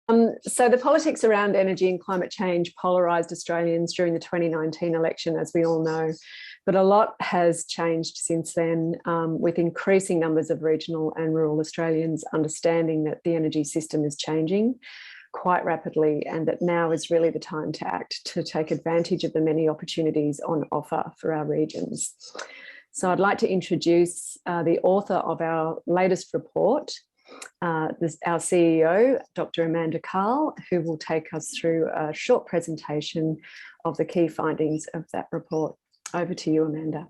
So the politics around energy and climate change polarised Australians during the 2019 election, as we all know. But a lot has changed since then, with increasing numbers of regional and rural Australians understanding that the energy system is changing quite rapidly and that now is really the time to act to take advantage of the many opportunities on offer for our regions. So I'd like to introduce the author of our latest report, our CEO, Dr. Amanda Carl, who will take us through a short presentation of the key findings of that report. Over to you, Amanda.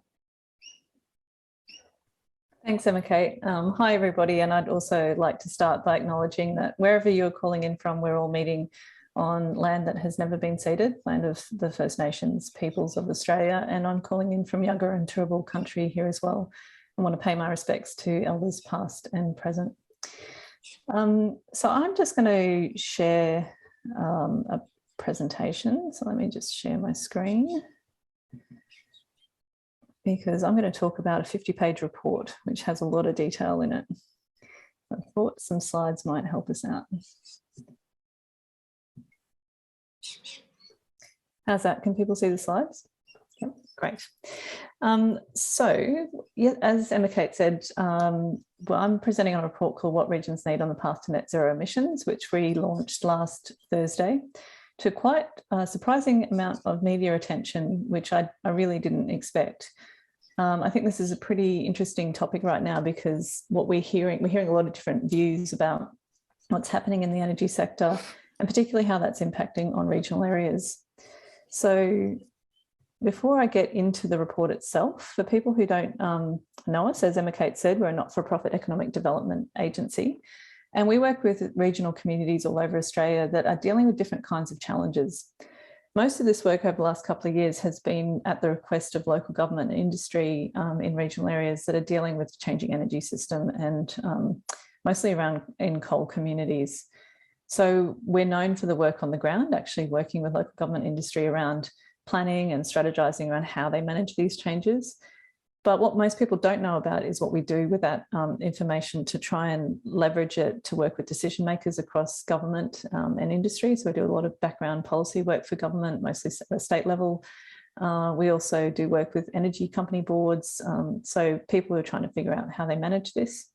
Thanks, Emma-Kate. Hi, everybody. And I'd also like to start by acknowledging that wherever you're calling in from, we're all meeting on land that has never been ceded, land of the First Nations peoples of Australia. And I'm calling in from Yagara and Turrbal country here as well. I want to pay my respects to elders past and present. So I'm just going to share a presentation. So let me just share my screen, because I'm going to talk about a 50-page report, which has a lot of detail in it. I thought some slides might help us out. How's that? Can people see the slides? Yep, great. So, yeah, as Emma-Kate said, well, I'm presenting on a report called What Regions Need on the Path to Net Zero Emissions, which we launched last Thursday, to quite a surprising amount of media attention, which I really didn't expect. I think this is a pretty interesting topic right now, because what we're hearing a lot of different views about what's happening in the energy sector, and particularly how that's impacting on regional areas. So before I get into the report itself, for people who don't know us, as Emma-Kate said, we're a not-for-profit economic development agency, and we work with regional communities all over Australia that are dealing with different kinds of challenges. Most of this work over the last couple of years has been at the request of local government and industry in regional areas that are dealing with the changing energy system, and mostly around in coal communities. So we're known for the work on the ground, actually working with local government industry around planning and strategizing around how they manage these changes. But what most people don't know about is what we do with that information to try and leverage it to work with decision makers across government and industry. So we do a lot of background policy work for government, mostly at the state level. We also do work with energy company boards. So people who are trying to figure out how they manage this.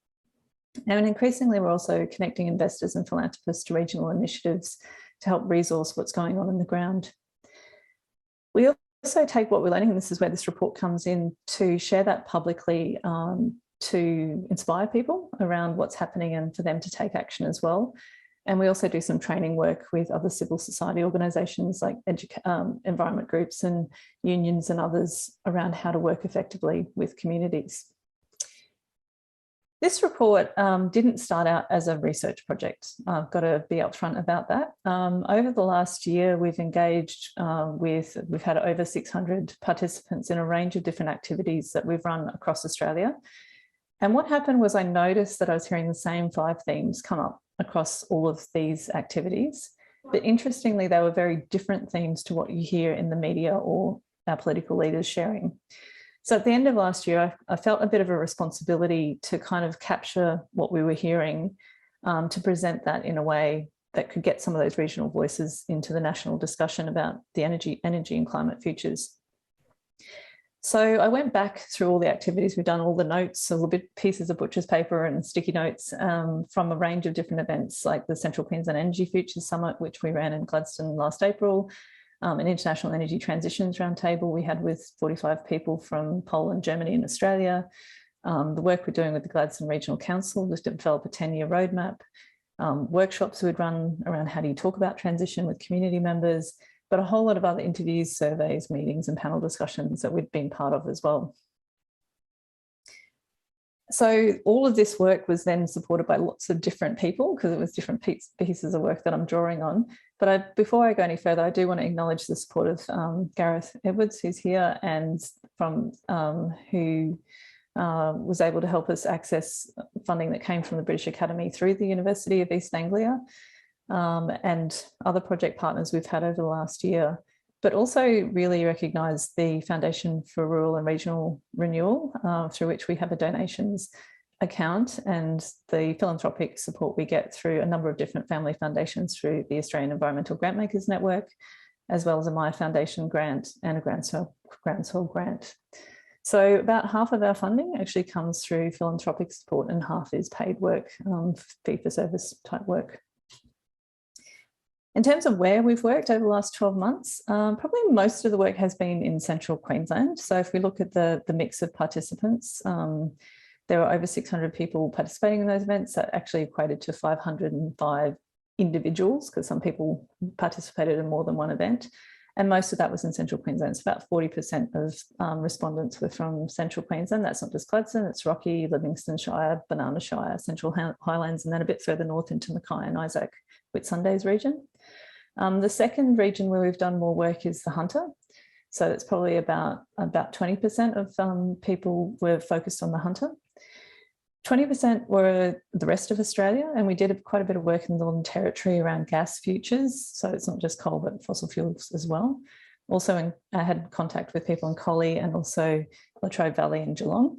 And increasingly, we're also connecting investors and philanthropists to regional initiatives to help resource what's going on the ground. We also take what we're learning, and this is where this report comes in, to share that publicly to inspire people around what's happening and for them to take action as well. And we also do some training work with other civil society organisations like environment groups and unions and others around how to work effectively with communities. This report didn't start out as a research project. I've got to be upfront about that. Over the last year, we've engaged we've had over 600 participants in a range of different activities that we've run across Australia. And what happened was I noticed that I was hearing the same 5 themes come up across all of these activities. But interestingly, they were very different themes to what you hear in the media or our political leaders sharing. So at the end of last year, I felt a bit of a responsibility to kind of capture what we were hearing, to present that in a way that could get some of those regional voices into the national discussion about the energy and climate futures. So I went back through all the activities we've done, all the notes, a little bit pieces of butcher's paper and sticky notes from a range of different events, like the Central Queensland Energy Futures Summit, which we ran in Gladstone last April, an International Energy Transitions Roundtable we had with 45 people from Poland, Germany and Australia. The work we're doing with the Gladstone Regional Council was to develop a 10-year roadmap. Workshops we'd run around how do you talk about transition with community members, but a whole lot of other interviews, surveys, meetings and panel discussions that we'd been part of as well. So all of this work was then supported by lots of different people, because it was different pieces of work that I'm drawing on. But before I go any further, I do want to acknowledge the support of Gareth Edwards, who's here, and from who was able to help us access funding that came from the British Academy through the University of East Anglia, and other project partners we've had over the last year. But also really recognise the Foundation for Rural and Regional Renewal, through which we have a donations account and the philanthropic support we get through a number of different family foundations through the Australian Environmental Grantmakers Network, as well as a Maya Foundation grant and a Groundswell grant. So about half of our funding actually comes through philanthropic support and half is paid work, fee-for-service type work. In terms of where we've worked over the last 12 months, probably most of the work has been in central Queensland. So if we look at the mix of participants, there were over 600 people participating in those events. That actually equated to 505 individuals, because some people participated in more than one event. And most of that was in central Queensland. So about 40% of respondents were from central Queensland. That's not just Gladstone, it's Rocky, Livingstone Shire, Banana Shire, Central Highlands, and then a bit further north into Mackay and Isaac, Whitsundays region. The second region where we've done more work is the Hunter. So it's probably about 20% of people were focused on the Hunter. 20% were the rest of Australia, and we did quite a bit of work in the Northern Territory around gas futures. So it's not just coal, but fossil fuels as well. Also, I had contact with people in Collie and also Latrobe Valley and Geelong.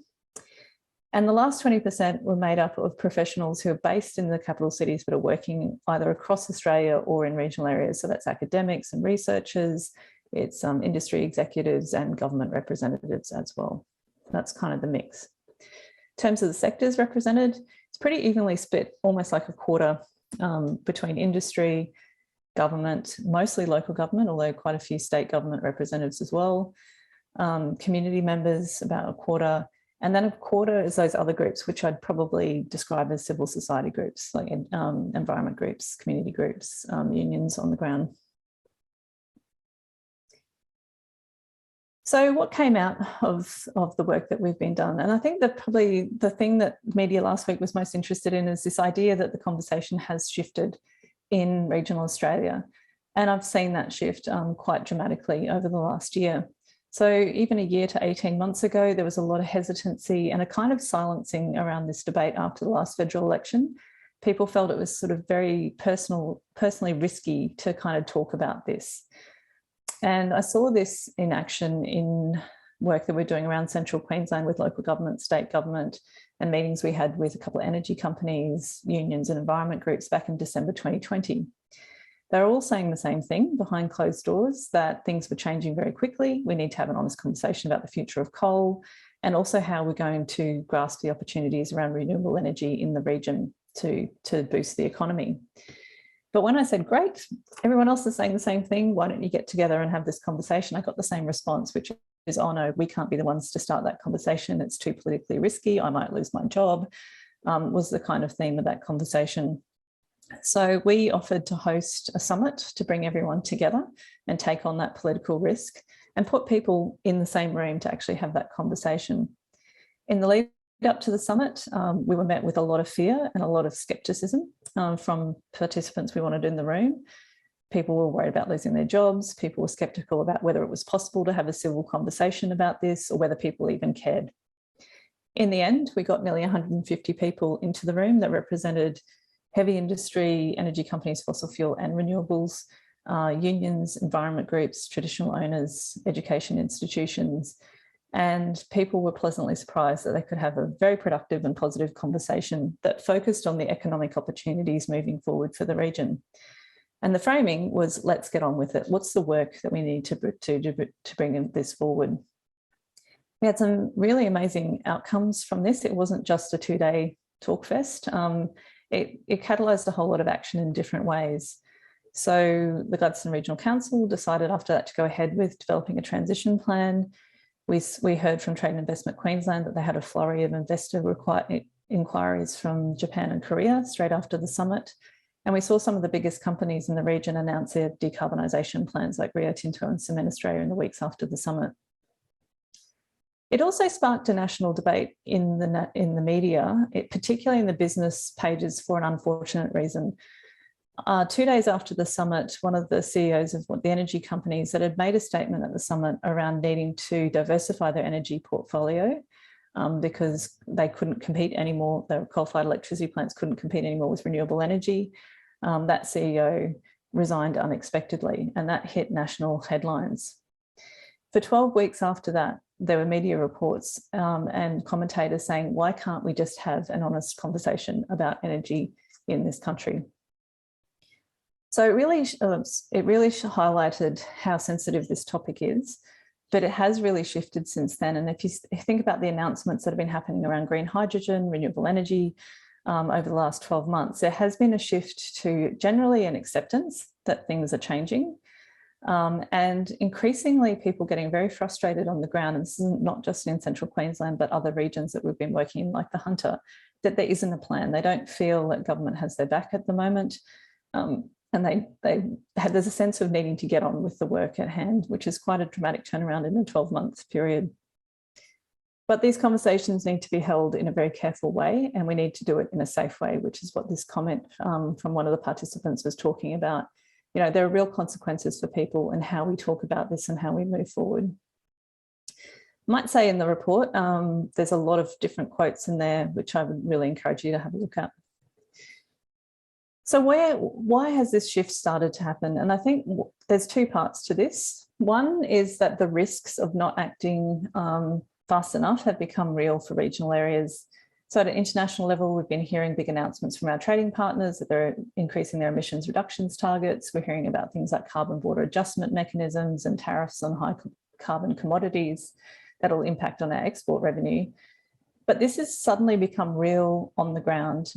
And the last 20% were made up of professionals who are based in the capital cities, but are working either across Australia or in regional areas. So that's academics and researchers, it's industry executives and government representatives as well. That's kind of the mix. In terms of the sectors represented, it's pretty evenly split, almost like a quarter between industry, government, mostly local government, although quite a few state government representatives as well, community members, about a quarter, and then a quarter is those other groups, which I'd probably describe as civil society groups, like environment groups, community groups, unions on the ground. So what came out of the work that we've been done? And I think that probably the thing that media last week was most interested in is this idea that the conversation has shifted in regional Australia. And I've seen that shift quite dramatically over the last year. So even a year to 18 months ago, there was a lot of hesitancy and a kind of silencing around this debate after the last federal election. People felt it was sort of very personally risky to kind of talk about this. And I saw this in action in work that we're doing around central Queensland with local government, state government, and meetings we had with a couple of energy companies, unions and environment groups back in December 2020. They're all saying the same thing behind closed doors, that things were changing very quickly. We need to have an honest conversation about the future of coal and also how we're going to grasp the opportunities around renewable energy in the region to boost the economy. But when I said, great, everyone else is saying the same thing, why don't you get together and have this conversation? I got the same response, which is, oh no, we can't be the ones to start that conversation. It's too politically risky. I might lose my job, was the kind of theme of that conversation. So we offered to host a summit to bring everyone together and take on that political risk and put people in the same room to actually have that conversation. In the lead up to the summit, we were met with a lot of fear and a lot of skepticism from participants we wanted in the room. People were worried about losing their jobs. People were skeptical about whether it was possible to have a civil conversation about this or whether people even cared. In the end, we got nearly 150 people into the room that represented heavy industry, energy companies, fossil fuel and renewables, unions, environment groups, traditional owners, education institutions, and people were pleasantly surprised that they could have a very productive and positive conversation that focused on the economic opportunities moving forward for the region. And the framing was, let's get on with it. What's the work that we need to bring this forward? We had some really amazing outcomes from this. It wasn't just a 2-day talk fest. It catalysed a whole lot of action in different ways. So the Gladstone Regional Council decided after that to go ahead with developing a transition plan. We heard from Trade and Investment Queensland that they had a flurry of investor inquiries from Japan and Korea straight after the summit. And we saw some of the biggest companies in the region announce their decarbonisation plans, like Rio Tinto and Cement Australia, in the weeks after the summit. It also sparked a national debate in the media, particularly in the business pages, for an unfortunate reason. 2 days after the summit, one of the CEOs of the energy companies that had made a statement at the summit around needing to diversify their energy portfolio because they couldn't compete anymore, their coal-fired electricity plants couldn't compete anymore with renewable energy. That CEO resigned unexpectedly, and that hit national headlines. For 12 weeks after that, there were media reports and commentators saying, why can't we just have an honest conversation about energy in this country? So it really highlighted how sensitive this topic is, but it has really shifted since then. And if you think about the announcements that have been happening around green hydrogen, renewable energy over the last 12 months, there has been a shift to generally an acceptance that things are changing. And increasingly people getting very frustrated on the ground, and this is not just in central Queensland, but other regions that we've been working in, like the Hunter, that there isn't a plan. They don't feel that government has their back at the moment. And there's a sense of needing to get on with the work at hand, which is quite a dramatic turnaround in a 12-month period. But these conversations need to be held in a very careful way, and we need to do it in a safe way, which is what this comment from one of the participants was talking about. You know, there are real consequences for people and how we talk about this and how we move forward. I might say in the report, there's a lot of different quotes in there, which I would really encourage you to have a look at. So why has this shift started to happen? And I think there's two parts to this. One is that the risks of not acting fast enough have become real for regional areas. So at an international level, we've been hearing big announcements from our trading partners that they're increasing their emissions reductions targets. We're hearing about things like carbon border adjustment mechanisms and tariffs on high carbon commodities that'll impact on our export revenue. But this has suddenly become real on the ground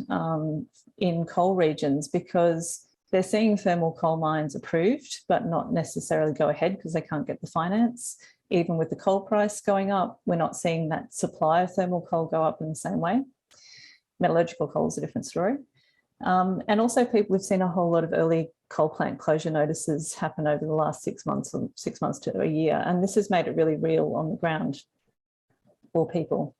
in coal regions, because they're seeing thermal coal mines approved, but not necessarily go ahead because they can't get the finance. Even with the coal price going up, we're not seeing that supply of thermal coal go up in the same way. Metallurgical coal is a different story. And also we've seen a whole lot of early coal plant closure notices happen over the last 6 months or 6 months to a year. And this has made it really real on the ground for people.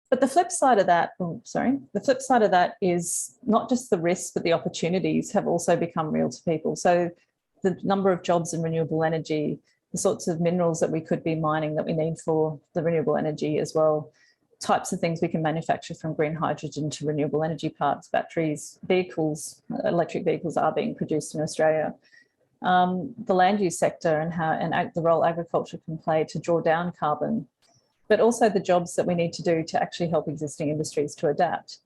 But the flip side of that, the flip side of that is not just the risks, but the opportunities have also become real to people. So the number of jobs in renewable energy, the sorts of minerals that we could be mining that we need for the renewable energy as well, types of things we can manufacture from green hydrogen to renewable energy parts, batteries, vehicles, electric vehicles are being produced in Australia. The land use sector and the role agriculture can play to draw down carbon, but also the jobs that we need to do to actually help existing industries to adapt.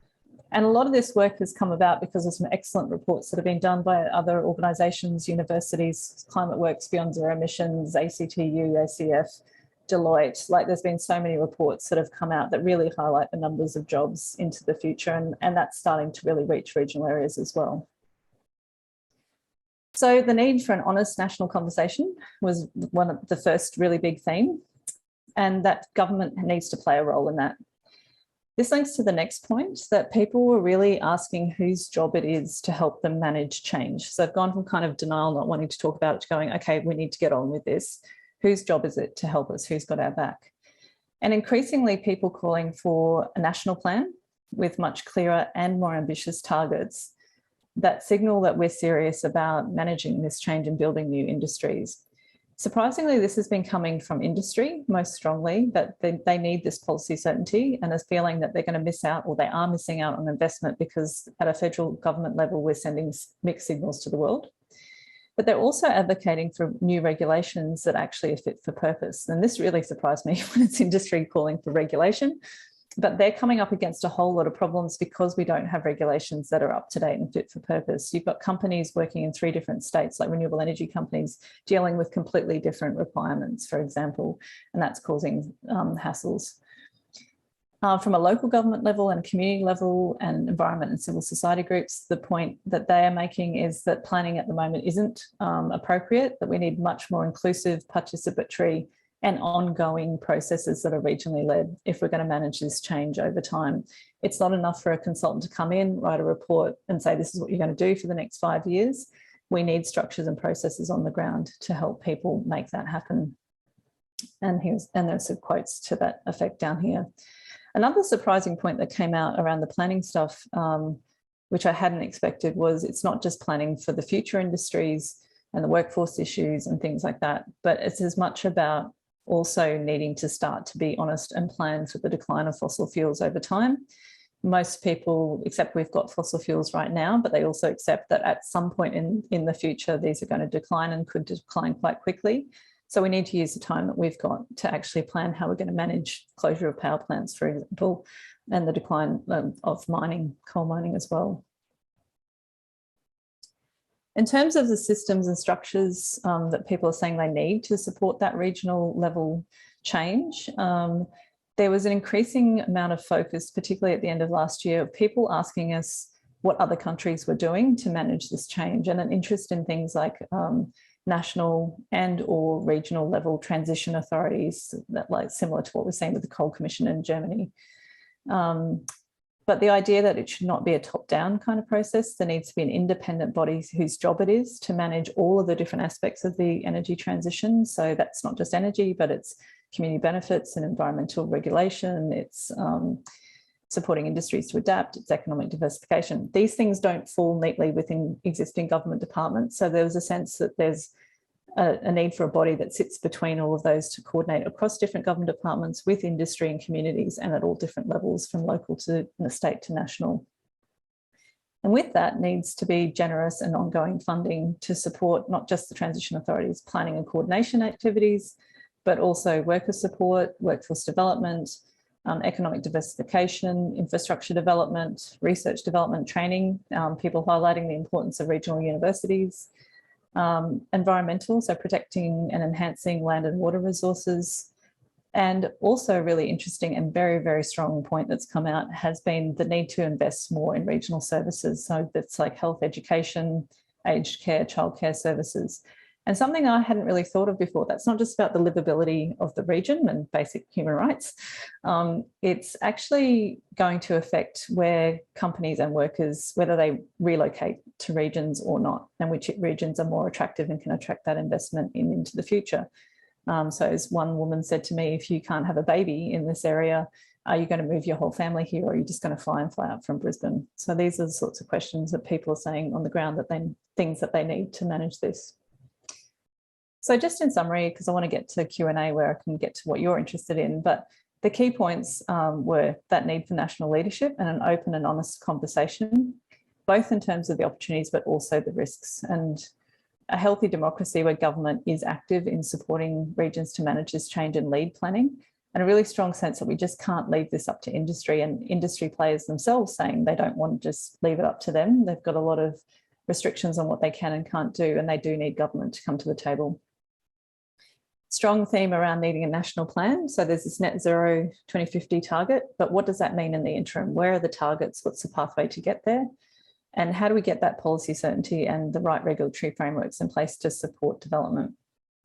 And a lot of this work has come about because of some excellent reports that have been done by other organisations, universities, Climate Works Beyond Zero Emissions, ACTU, ACF, Deloitte. Like, there's been so many reports that have come out that really highlight the numbers of jobs into the future, and that's starting to really reach regional areas as well. So the need for an honest national conversation was one of the first really big theme, and that government needs to play a role in that. This links to the next point, that people were really asking whose job it is to help them manage change. So they've gone from kind of denial, not wanting to talk about it, to going, okay, we need to get on with this. Whose job is it to help us? Who's got our back? And increasingly people calling for a national plan with much clearer and more ambitious targets that signal that we're serious about managing this change and building new industries. Surprisingly, this has been coming from industry most strongly, that they need this policy certainty and is feeling that they're going to miss out, or they are missing out on investment, because at a federal government level, we're sending mixed signals to the world. But they're also advocating for new regulations that actually are fit for purpose. And this really surprised me when it's industry calling for regulation. But they're coming up against a whole lot of problems because we don't have regulations that are up to date and fit for purpose. You've got companies working in 3 different states, like renewable energy companies, dealing with completely different requirements, for example, and that's causing hassles. From a local government level and community level and environment and civil society groups, the point that they are making is that planning at the moment isn't appropriate, that we need much more inclusive, participatory and ongoing processes that are regionally led if we're going to manage this change over time. It's not enough for a consultant to come in, write a report and say, this is what you're going to do for the next 5 years. We need structures and processes on the ground to help people make that happen. And there's some quotes to that effect down here. Another surprising point that came out around the planning stuff, which I hadn't expected, was it's not just planning for the future industries and the workforce issues and things like that, but it's as much about also needing to start to be honest and plan for the decline of fossil fuels over time. Most people accept we've got fossil fuels right now, but they also accept that at some point in the future, these are going to decline and could decline quite quickly. So we need to use the time that we've got to actually plan how we're going to manage closure of power plants, for example, and the decline of mining, coal mining as well. In terms of the systems and structures that people are saying they need to support that regional level change, there was an increasing amount of focus, particularly at the end of last year, of people asking us what other countries were doing to manage this change, and an interest in things like national and or regional level transition authorities, that like similar to what we're seeing with the Coal Commission in Germany. But the idea that it should not be a top-down kind of process, there needs to be an independent body whose job it is to manage all of the different aspects of the energy transition. So that's not just energy, but it's community benefits and environmental regulation, it's supporting industries to adapt, it's economic diversification. These things don't fall neatly within existing government departments. So there was a sense that there's a need for a body that sits between all of those to coordinate across different government departments with industry and communities, and at all different levels, from local to state to national. And with that needs to be generous and ongoing funding to support not just the transition authorities' planning and coordination activities, but also worker support, workforce development, economic diversification, infrastructure development, research development, training, people highlighting the importance of regional universities, environmental, so protecting and enhancing land and water resources. And also really interesting and very, very strong point that's come out has been the need to invest more in regional services. So that's like health, education, aged care, childcare services. And something I hadn't really thought of before, that's not just about the livability of the region and basic human rights. It's actually going to affect where companies and workers, whether they relocate to regions or not, and which regions are more attractive and can attract that investment into the future. So as one woman said to me, if you can't have a baby in this area, are you going to move your whole family here, or are you just going to fly in, fly out from Brisbane? So these are the sorts of questions that people are saying on the ground, that things that they need to manage this. So just in summary, because I want to get to Q&A where I can get to what you're interested in, but the key points were that need for national leadership and an open and honest conversation, both in terms of the opportunities, but also the risks, and a healthy democracy where government is active in supporting regions to manage this change and lead planning, and a really strong sense that we just can't leave this up to industry, and industry players themselves saying they don't want to just leave it up to them. They've got a lot of restrictions on what they can and can't do, and they do need government to come to the table. Strong theme around needing a national plan. So there's this net zero 2050 target, but what does that mean in the interim? Where are the targets? What's the pathway to get there? And how do we get that policy certainty and the right regulatory frameworks in place to support development,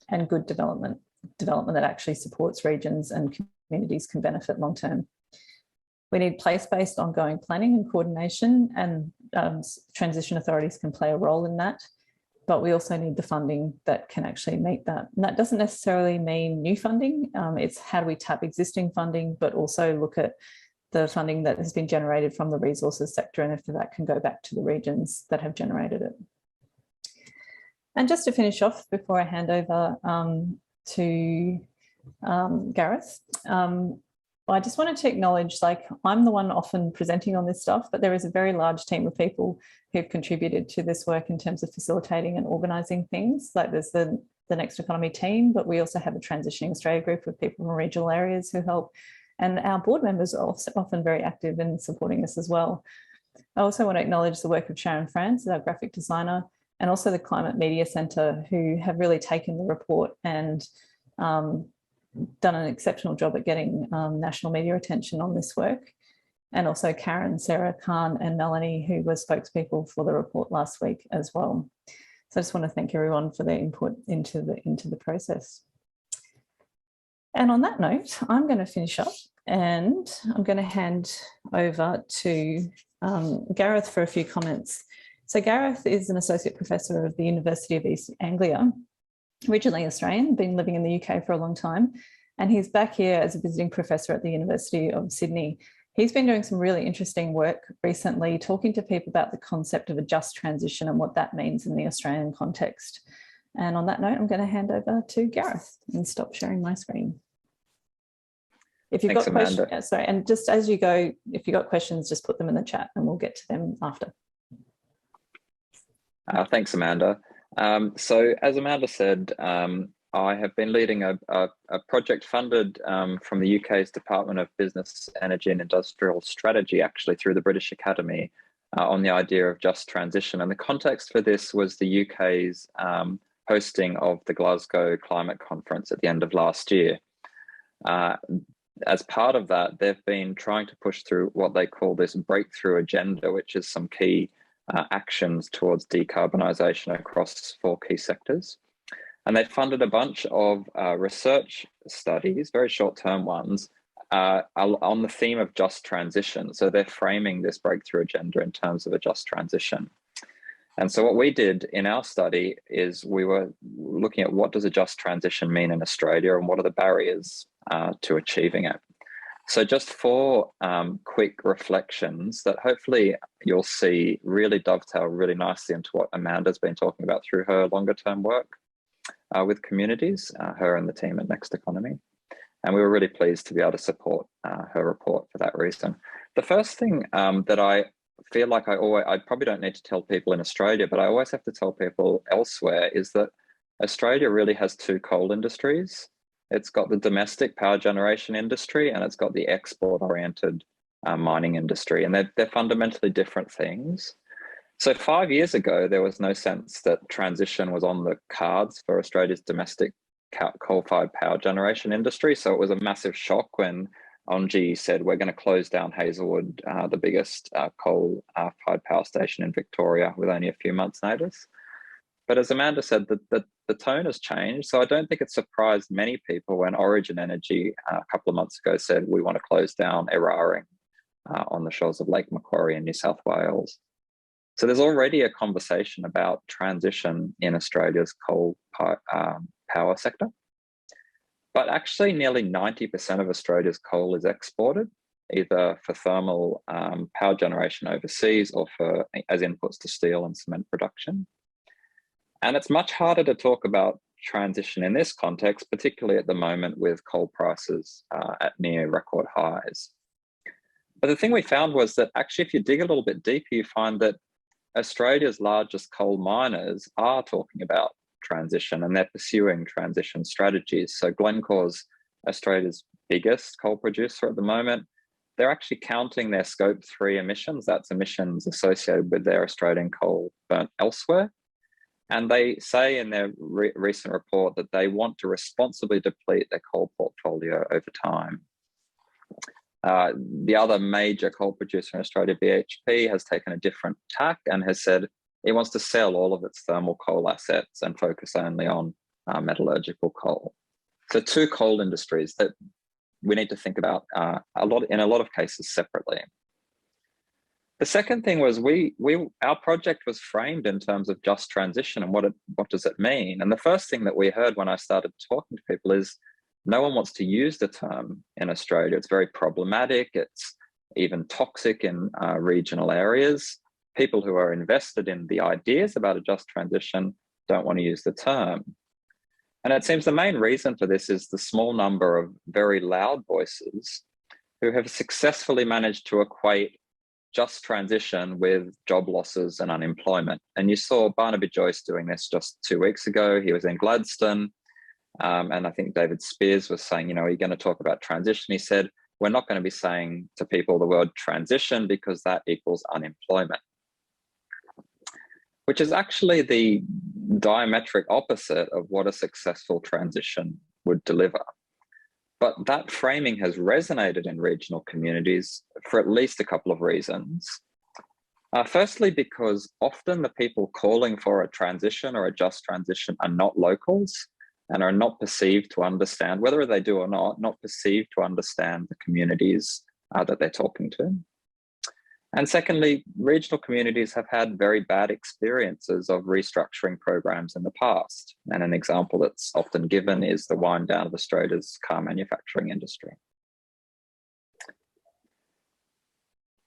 and good development that actually supports regions and communities can benefit long term? We need place-based ongoing planning and coordination, and transition authorities can play a role in that. But we also need the funding that can actually meet that. And that doesn't necessarily mean new funding. It's how do we tap existing funding, but also look at the funding that has been generated from the resources sector, and if that can go back to the regions that have generated it. And just to finish off before I hand over to Gareth, I just wanted to acknowledge, like, I'm the one often presenting on this stuff, but there is a very large team of people who've contributed to this work in terms of facilitating and organising things. Like there's the Next Economy team, but we also have a Transitioning Australia group of people from regional areas who help. And our board members are also often very active in supporting us as well. I also want to acknowledge the work of Sharon Franz, our graphic designer, and also the Climate Media Centre, who have really taken the report and done an exceptional job at getting national media attention on this work. And also Karen, Sarah, Khan and Melanie, who were spokespeople for the report last week as well. So I just want to thank everyone for their input into the process. And on that note, I'm going to finish up, and I'm going to hand over to Gareth for a few comments. So Gareth is an associate professor of the University of East Anglia, originally Australian, been living in the UK for a long time, and he's back here as a visiting professor at the University of Sydney. He's been doing some really interesting work recently, talking to people about the concept of a just transition and what that means in the Australian context. And on that note, I'm going to hand over to Gareth and stop sharing my screen. If you've got questions, sorry, and just as you go, if you've got questions, just put them in the chat and we'll get to them after. Thanks, Amanda. So as Amanda said, I have been leading a project funded from the UK's Department of Business, Energy and Industrial Strategy, actually through the British Academy, on the idea of just transition. And the context for this was the UK's hosting of the Glasgow Climate Conference at the end of last year. As part of that, they've been trying to push through what they call this breakthrough agenda, which is some key actions towards decarbonisation across 4 key sectors. And they funded a bunch of research studies, very short-term ones, on the theme of just transition. So they're framing this breakthrough agenda in terms of a just transition. And so what we did in our study is we were looking at what does a just transition mean in Australia and what are the barriers to achieving it. So just 4 quick reflections that hopefully you'll see really dovetail really nicely into what Amanda's been talking about through her longer term work with communities, her and the team at Next Economy. And we were really pleased to be able to support her report for that reason. The first thing that I feel like I probably don't need to tell people in Australia, but I always have to tell people elsewhere, is that Australia really has 2 coal industries. It's got the domestic power generation industry and it's got the export-oriented mining industry, and they're fundamentally different things. So 5 years ago, there was no sense that transition was on the cards for Australia's domestic coal-fired power generation industry. So it was a massive shock when ONGI said, we're going to close down Hazelwood, the biggest coal-fired power station in Victoria, with only a few months' notice. But as Amanda said, the tone has changed. So I don't think it surprised many people when Origin Energy a couple of months ago said, we want to close down Eraring on the shores of Lake Macquarie in New South Wales. So there's already a conversation about transition in Australia's coal power sector. But actually nearly 90% of Australia's coal is exported, either for thermal power generation overseas or as inputs to steel and cement production. And it's much harder to talk about transition in this context, particularly at the moment with coal prices at near record highs. But the thing we found was that actually, if you dig a little bit deeper, you find that Australia's largest coal miners are talking about transition and they're pursuing transition strategies. So Glencore's Australia's biggest coal producer at the moment, they're actually counting their scope 3 emissions. That's emissions associated with their Australian coal burnt elsewhere. And they say in their recent report that they want to responsibly deplete their coal portfolio over time. The other major coal producer in Australia, BHP, has taken a different tack and has said it wants to sell all of its thermal coal assets and focus only on metallurgical coal. So 2 coal industries that we need to think about in a lot of cases separately. The second thing was our project was framed in terms of just transition and what does it mean? And the first thing that we heard when I started talking to people is no one wants to use the term in Australia. It's very problematic. It's even toxic in regional areas. People who are invested in the ideas about a just transition don't want to use the term. And it seems the main reason for this is the small number of very loud voices who have successfully managed to equate just transition with job losses and unemployment. And you saw Barnaby Joyce doing this just 2 weeks ago. He was in Gladstone. And I think David Spears was saying, are you going to talk about transition? He said, we're not going to be saying to people the word transition because that equals unemployment, which is actually the diametric opposite of what a successful transition would deliver. But that framing has resonated in regional communities for at least a couple of reasons. Firstly, because often the people calling for a transition or a just transition are not locals and are not perceived to understand, whether they do or not perceived to understand the communities that they're talking to. And secondly, regional communities have had very bad experiences of restructuring programs in the past. And an example that's often given is the wind down of Australia's car manufacturing industry.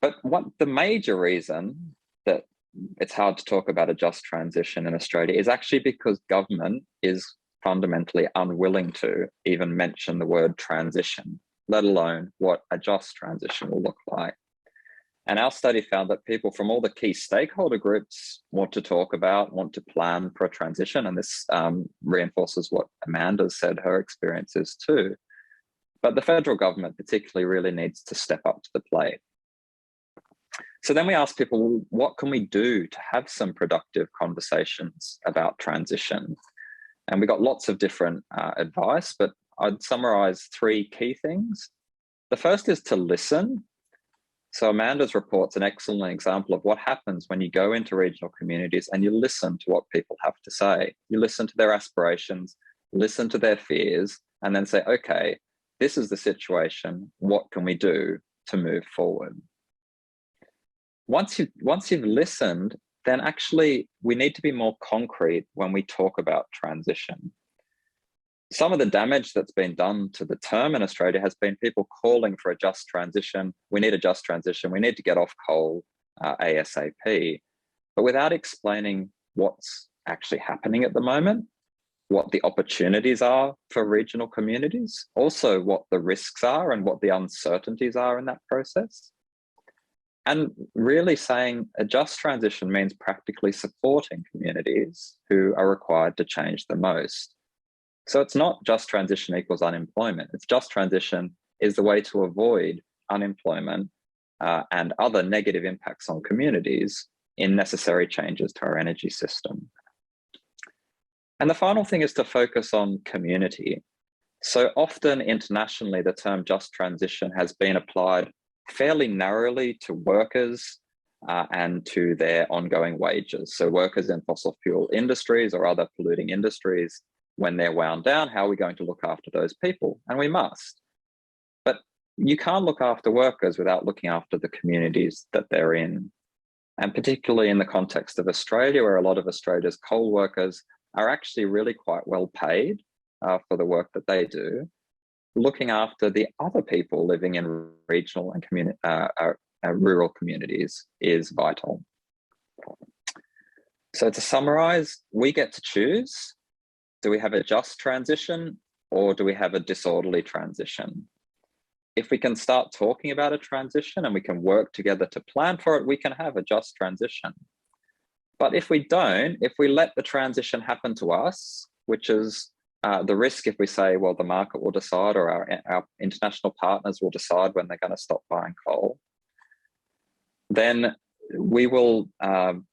But the major reason that it's hard to talk about a just transition in Australia is actually because government is fundamentally unwilling to even mention the word transition, let alone what a just transition will look like. And our study found that people from all the key stakeholder groups want to talk about, want to plan for a transition. And this reinforces what Amanda said her experience is too. But the federal government particularly really needs to step up to the plate. So then we asked people, well, what can we do to have some productive conversations about transition? And we got lots of different advice, but I'd summarize 3 key things. The first is to listen. So Amanda's report's an excellent example of what happens when you go into regional communities and you listen to what people have to say. You listen to their aspirations, listen to their fears, and then say, okay, this is the situation. What can we do to move forward? Once you've listened, then actually we need to be more concrete when we talk about transition. Some of the damage that's been done to the term in Australia has been people calling for a just transition. We need a just transition. We need to get off coal ASAP, but without explaining what's actually happening at the moment, what the opportunities are for regional communities, also what the risks are and what the uncertainties are in that process. And really saying a just transition means practically supporting communities who are required to change the most. So it's not just transition equals unemployment. It's just transition is the way to avoid unemployment and other negative impacts on communities in necessary changes to our energy system. And the final thing is to focus on community. So often internationally, the term just transition has been applied fairly narrowly to workers and to their ongoing wages. So workers in fossil fuel industries or other polluting industries, when they're wound down, how are we going to look after those people? And we must. But you can't look after workers without looking after the communities that they're in. And particularly in the context of Australia, where a lot of Australia's coal workers are actually really quite well paid for the work that they do, looking after the other people living in regional and rural communities is vital. So to summarize, we get to choose. Do we have a just transition or do we have a disorderly transition? If we can start talking about a transition and we can work together to plan for it, we can have a just transition. But if we don't, if we let the transition happen to us, which is the risk if we say, well, the market will decide or our international partners will decide when they're going to stop buying coal, then we will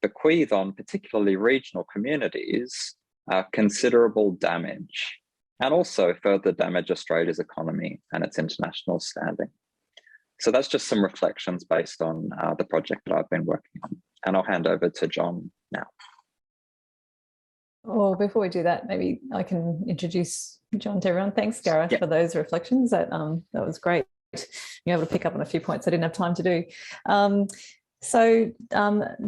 bequeath on particularly regional communities considerable damage and also further damage Australia's economy and its international standing. So that's just some reflections based on the project that I've been working on. And I'll hand over to John now. Well, before we do that, maybe I can introduce John to everyone. Thanks, Gareth, for those reflections. That was great. You're able to pick up on a few points I didn't have time to do.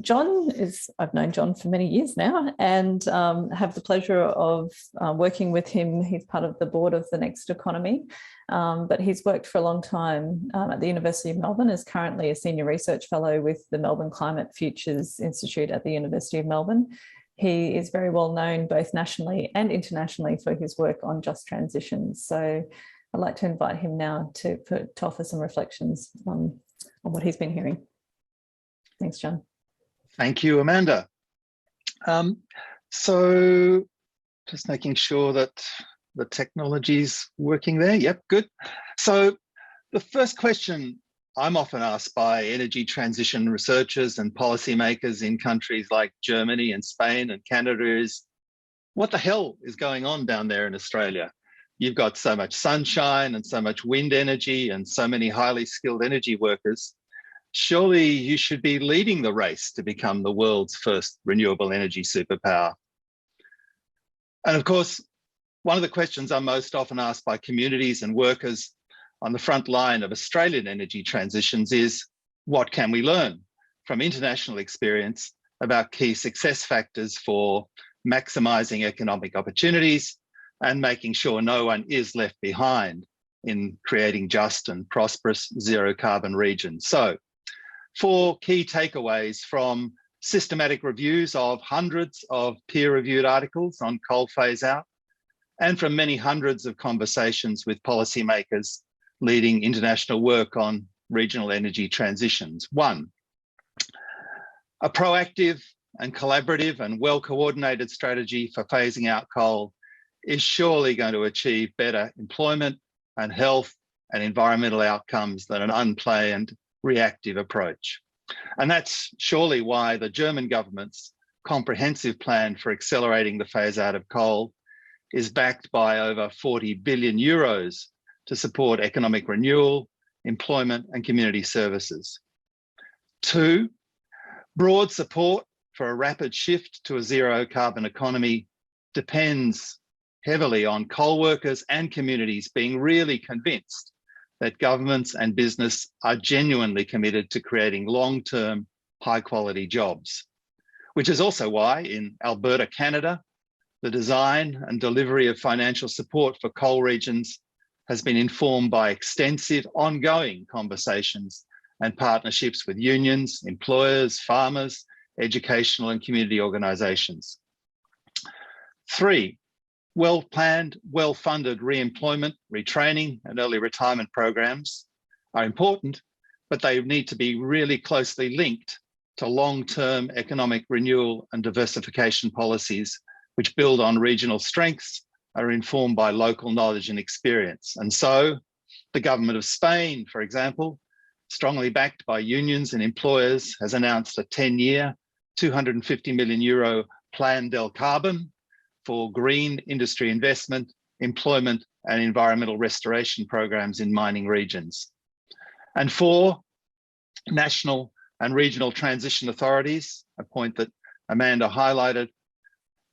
John is, I've known John for many years now and have the pleasure of working with him. He's part of the board of the Next Economy, but he's worked for a long time at the University of Melbourne, is currently a senior research fellow with the Melbourne Climate Futures Institute at the University of Melbourne. He is very well known both nationally and internationally for his work on just transitions. So I'd like to invite him now to offer some reflections on what he's been hearing. Thanks, John. Thank you, Amanda. So just making sure that the technology's working there. Yep, good. So the first question I'm often asked by energy transition researchers and policymakers in countries like Germany and Spain and Canada is, what the hell is going on down there in Australia? You've got so much sunshine and so much wind energy and so many highly skilled energy workers. Surely you should be leading the race to become the world's first renewable energy superpower. And of course, one of the questions I'm most often asked by communities and workers on the front line of Australian energy transitions is, what can we learn from international experience about key success factors for maximising economic opportunities and making sure no one is left behind in creating just and prosperous zero carbon regions? So 4 key takeaways from systematic reviews of hundreds of peer-reviewed articles on coal phase out and from many hundreds of conversations with policymakers leading international work on regional energy transitions. One, a proactive and collaborative and well-coordinated strategy for phasing out coal is surely going to achieve better employment and health and environmental outcomes than an unplanned reactive approach. And that's surely why the German government's comprehensive plan for accelerating the phase out of coal is backed by over 40 billion euros to support economic renewal, employment and community services. Two, broad support for a rapid shift to a zero carbon economy depends heavily on coal workers and communities being really convinced that governments and business are genuinely committed to creating long-term, high-quality jobs, which is also why in Alberta, Canada, the design and delivery of financial support for coal regions has been informed by extensive ongoing conversations and partnerships with unions, employers, farmers, educational and community organisations. Three, well-planned, well-funded re-employment, retraining and early retirement programs are important, but they need to be really closely linked to long-term economic renewal and diversification policies which build on regional strengths, are informed by local knowledge and experience. And so the government of Spain, for example, strongly backed by unions and employers, has announced a 10-year, 250 million euro Plan del Carbon for green industry investment, employment and environmental restoration programs in mining regions. And four, national and regional transition authorities, a point that Amanda highlighted.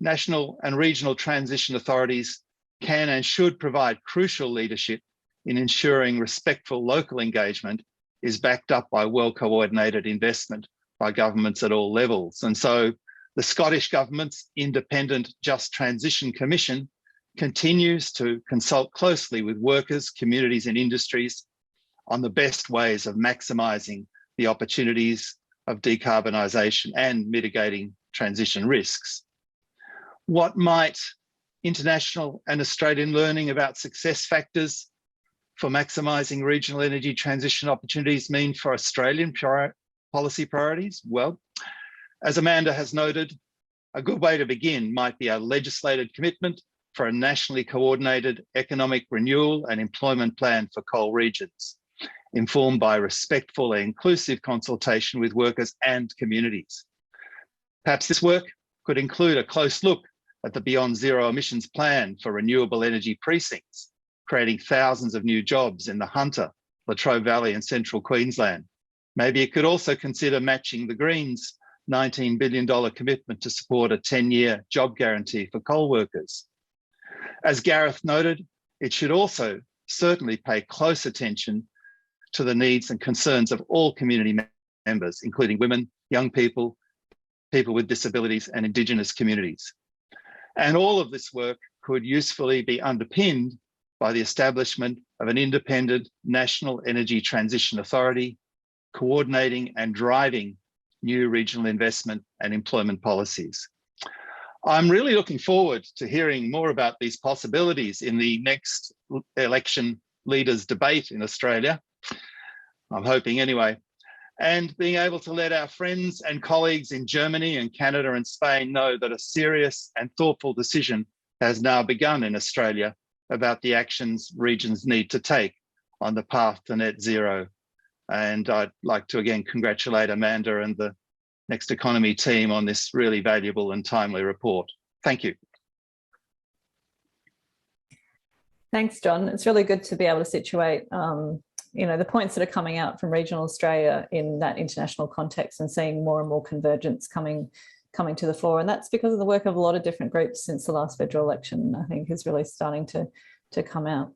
National and regional transition authorities can and should provide crucial leadership in ensuring respectful local engagement is backed up by well-coordinated investment by governments at all levels. And so the Scottish Government's Independent Just Transition Commission continues to consult closely with workers, communities and industries on the best ways of maximising the opportunities of decarbonisation and mitigating transition risks. What might international and Australian learning about success factors for maximising regional energy transition opportunities mean for Australian policy priorities? Well, as Amanda has noted, a good way to begin might be a legislated commitment for a nationally coordinated economic renewal and employment plan for coal regions, informed by respectful and inclusive consultation with workers and communities. Perhaps this work could include a close look at the Beyond Zero Emissions Plan for renewable energy precincts, creating thousands of new jobs in the Hunter, Latrobe Valley and Central Queensland. Maybe it could also consider matching the Greens' $19 billion commitment to support a 10-year job guarantee for coal workers. As Gareth noted, it should also certainly pay close attention to the needs and concerns of all community members, including women, young people, people with disabilities and Indigenous communities. And all of this work could usefully be underpinned by the establishment of an independent National Energy Transition Authority, coordinating and driving new regional investment and employment policies. I'm really looking forward to hearing more about these possibilities in the next election leaders debate in Australia. I'm hoping anyway. And being able to let our friends and colleagues in Germany and Canada and Spain know that a serious and thoughtful decision has now begun in Australia about the actions regions need to take on the path to net zero. And I'd like to again congratulate Amanda and the Next Economy team on this really valuable and timely report. Thank you. Thanks, John. It's really good to be able to situate the points that are coming out from regional Australia in that international context and seeing more and more convergence coming to the fore. And that's because of the work of a lot of different groups since the last federal election, I think, is really starting to come out.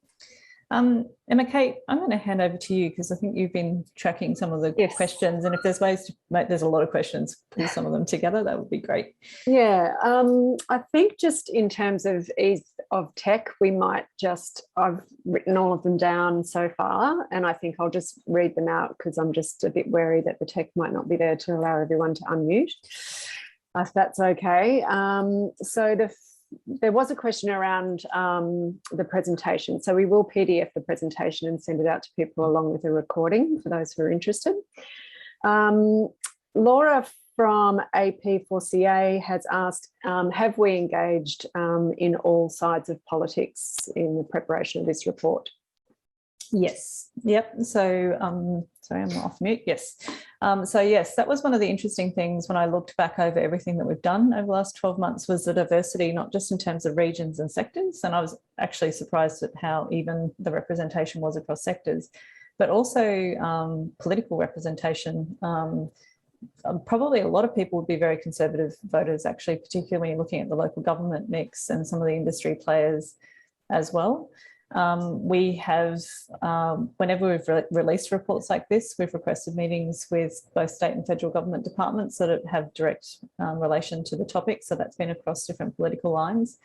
Emma Kate, I'm going to hand over to you because I think you've been tracking some of the questions, and if there's ways to make, there's a lot of questions, pull some of them together, that would be great. Yeah, I think just in terms of ease of tech, we might just, I've written all of them down so far, and I think I'll just read them out because I'm just a bit wary that the tech might not be there to allow everyone to unmute, if that's okay. So there was a question around the presentation. So we will PDF the presentation and send it out to people along with a recording for those who are interested. Laura from AP4CA has asked, have we engaged in all sides of politics in the preparation of this report? Yes. Yep. So, sorry, I'm off mute. Yes. So yes, that was one of the interesting things when I looked back over everything that we've done over the last 12 months was the diversity, not just in terms of regions and sectors. And I was actually surprised at how even the representation was across sectors, but also political representation. Probably a lot of people would be very conservative voters, actually, particularly when you're looking at the local government mix and some of the industry players as well. We have, whenever we've released reports like this, we've requested meetings with both state and federal government departments that have direct relation to the topic. So that's been across different political lines.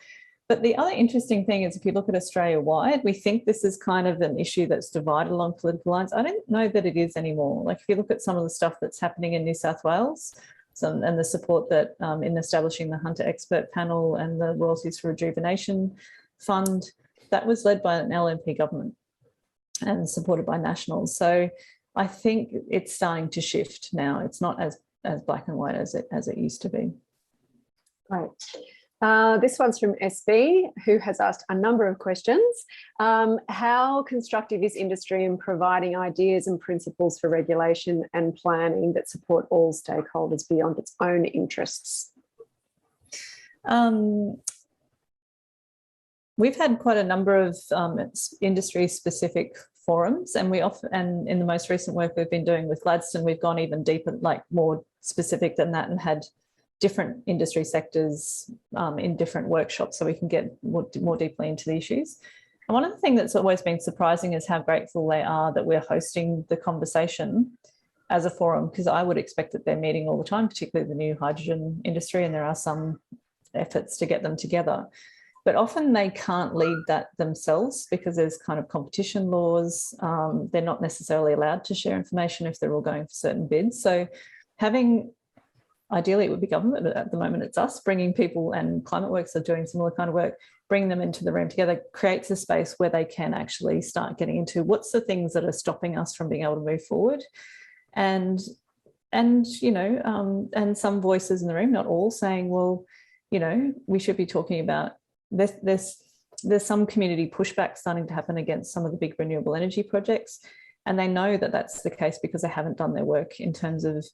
But the other interesting thing is if you look at Australia-wide, we think this is kind of an issue that's divided along political lines. I don't know that it is anymore. Like if you look at some of the stuff that's happening in New South Wales and the support that in establishing the Hunter Expert Panel and the Royalties for Rejuvenation Fund, that was led by an LNP government and supported by Nationals. So I think it's starting to shift now. It's not as black and white as it used to be. Great. This one's from SB, who has asked a number of questions. How constructive is industry in providing ideas and principles for regulation and planning that support all stakeholders beyond its own interests? We've had quite a number of industry-specific forums, and in the most recent work we've been doing with Gladstone, we've gone even deeper, like more specific than that, and had different industry sectors in different workshops so we can get more deeply into the issues. And one of the things that's always been surprising is how grateful they are that we're hosting the conversation as a forum, because I would expect that they're meeting all the time, particularly the new hydrogen industry, and there are some efforts to get them together. But often they can't lead that themselves because there's kind of competition laws. They're not necessarily allowed to share information if they're all going for certain bids. So ideally it would be government, but at the moment it's us, bringing people, and Climate Works are doing similar kind of work, bringing them into the room together, creates a space where they can actually start getting into what's the things that are stopping us from being able to move forward. And you know, and some voices in the room, not all, saying, well, you know, we should be talking about there's some community pushback starting to happen against some of the big renewable energy projects, and they know that that's the case because they haven't done their work in terms of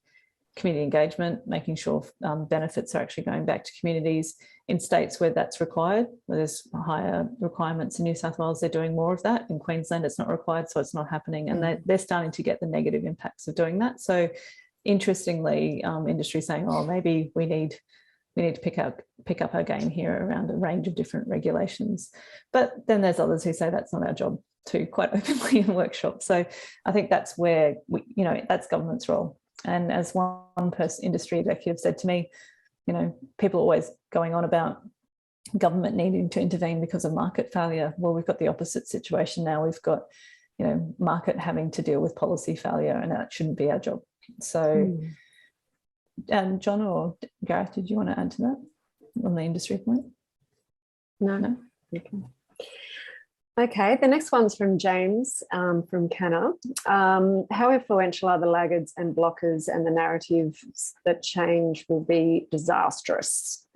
community engagement, making sure benefits are actually going back to communities. In states where that's required, where there's higher requirements in New South Wales, they're doing more of that. In Queensland, it's not required, so it's not happening, and they're starting to get the negative impacts of doing that. So interestingly, industry saying, oh, maybe we need to pick up our game here around a range of different regulations. But then there's others who say that's not our job too, quite openly in workshops. So I think that's where that's government's role. And as one person, industry executive, said to me, you know, people are always going on about government needing to intervene because of market failure. Well, we've got the opposite situation now. We've got, you know, market having to deal with policy failure, and that shouldn't be our job. So. John or Gareth, did you want to add to that on the industry point? No? Okay, the next one's from James from Canna. How influential are the laggards and blockers and the narratives that change will be disastrous?